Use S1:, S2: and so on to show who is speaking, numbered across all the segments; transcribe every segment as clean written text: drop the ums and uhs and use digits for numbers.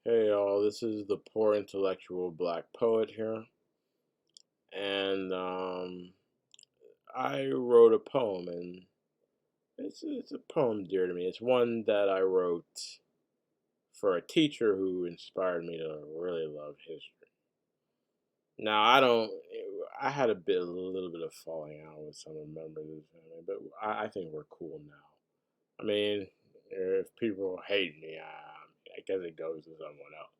S1: Hey y'all, this is the poor intellectual black poet here, and I wrote a poem, and it's a poem dear to me. It's one that I wrote for a teacher who inspired me to really love history. Now I had a little bit of falling out with some of the members of the family, but I think we're cool now. I mean, if people hate me, I guess it goes to someone else.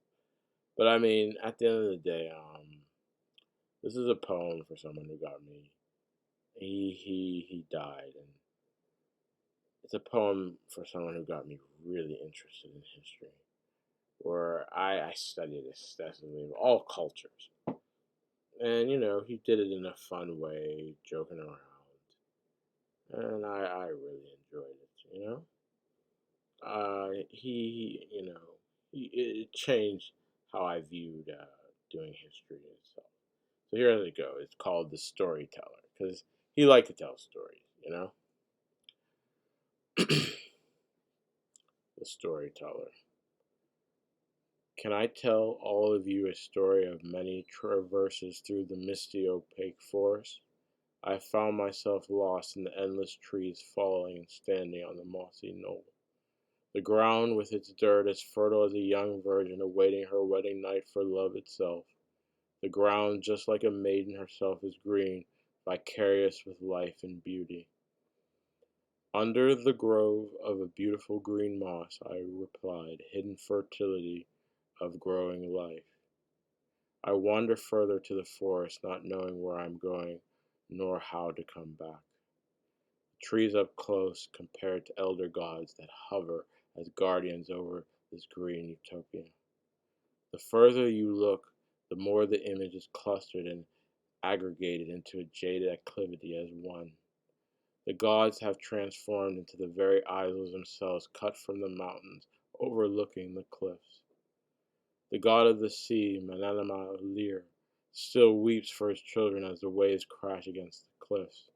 S1: But I mean, at the end of the day, this is a poem for someone who got me. He died, and it's a poem for someone who got me really interested in history, where I studied extensively of all cultures, and he did it in a fun way, joking around, and I really enjoyed it. It changed how I viewed doing history itself. So here we go. It's called The Storyteller because he liked to tell stories. The Storyteller. Can I tell all of you a story of many traverses through the misty opaque forest? I found myself lost in the endless trees falling and standing on the mossy knoll. The ground with its dirt as fertile as a young virgin awaiting her wedding night for love itself. The ground, just like a maiden herself, is green, vicarious with life and beauty. Under the grove of a beautiful green moss, I replied, hidden fertility of growing life. I wander further to the forest, not knowing where I'm going, nor how to come back. The trees up close compared to elder gods that hover as guardians over this green utopia. The further you look, the more the image is clustered and aggregated into a jaded acclivity as one. The gods have transformed into the very idols themselves cut from the mountains overlooking the cliffs. The god of the sea, Mananama Lir, still weeps for his children as the waves crash against the cliffs.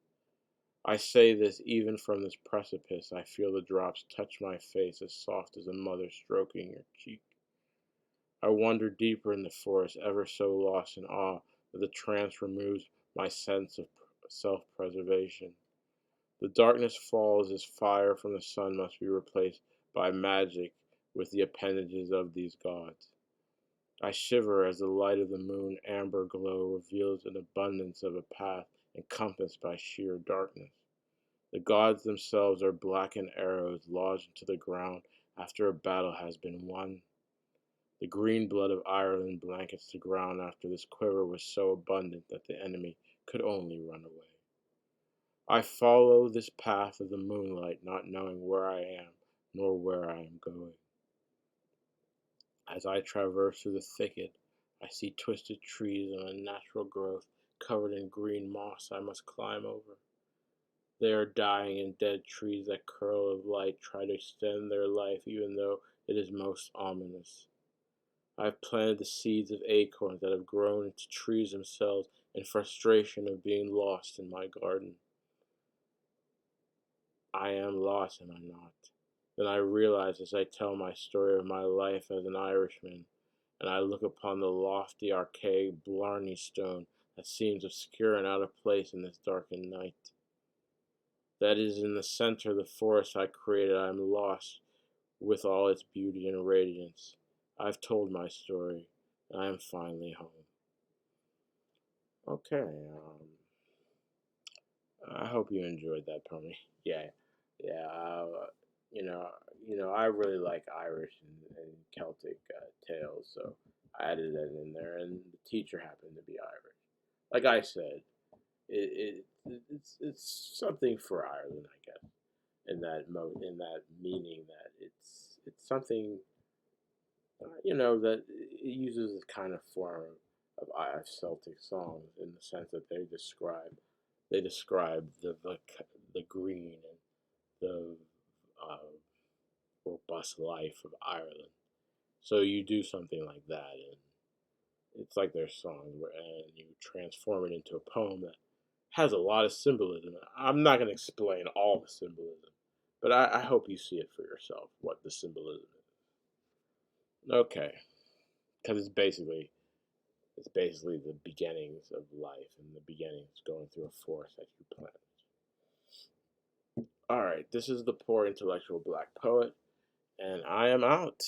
S1: I say this even from this precipice. I feel the drops touch my face as soft as a mother stroking your cheek. I wander deeper in the forest, ever so lost in awe that the trance removes my sense of self-preservation. The darkness falls as fire from the sun must be replaced by magic with the appendages of these gods. I shiver as the light of the moon amber glow reveals an abundance of a path encompassed by sheer darkness. The gods themselves are blackened arrows lodged into the ground after a battle has been won. The green blood of Ireland blankets the ground after this quiver was so abundant that the enemy could only run away. I follow this path of the moonlight, not knowing where I am nor where I am going. As I traverse through the thicket, I see twisted trees of unnatural growth covered in green moss I must climb over. They are dying and dead trees that curl of light try to extend their life even though it is most ominous. I have planted the seeds of acorns that have grown into trees themselves in frustration of being lost in my garden. I am lost, am I not? Then I realize as I tell my story of my life as an Irishman, and I look upon the lofty, archaic Blarney Stone that seems obscure and out of place in this darkened night. That is in the center of the forest I created. I am lost with all its beauty and radiance. I've told my story, and I am finally home. Okay, I hope you enjoyed that, Pony. Yeah, yeah. You know, I really like Irish and Celtic tales, so I added that in there. And the teacher happened to be Irish. Like I said, it's something for Ireland, I guess. In that meaning that it's something that it uses this kind of form of Celtic songs in the sense that they describe the green and the uh, robust life of Ireland. So you do something like that, and it's like their song, and you transform it into a poem that has a lot of symbolism. I'm not going to explain all the symbolism, but I hope you see it for yourself what the symbolism is. Okay. because it's basically the beginnings of life and the beginnings going through a force that you plant. All right, this is the Poor Intellectual Black Poet, and I am out.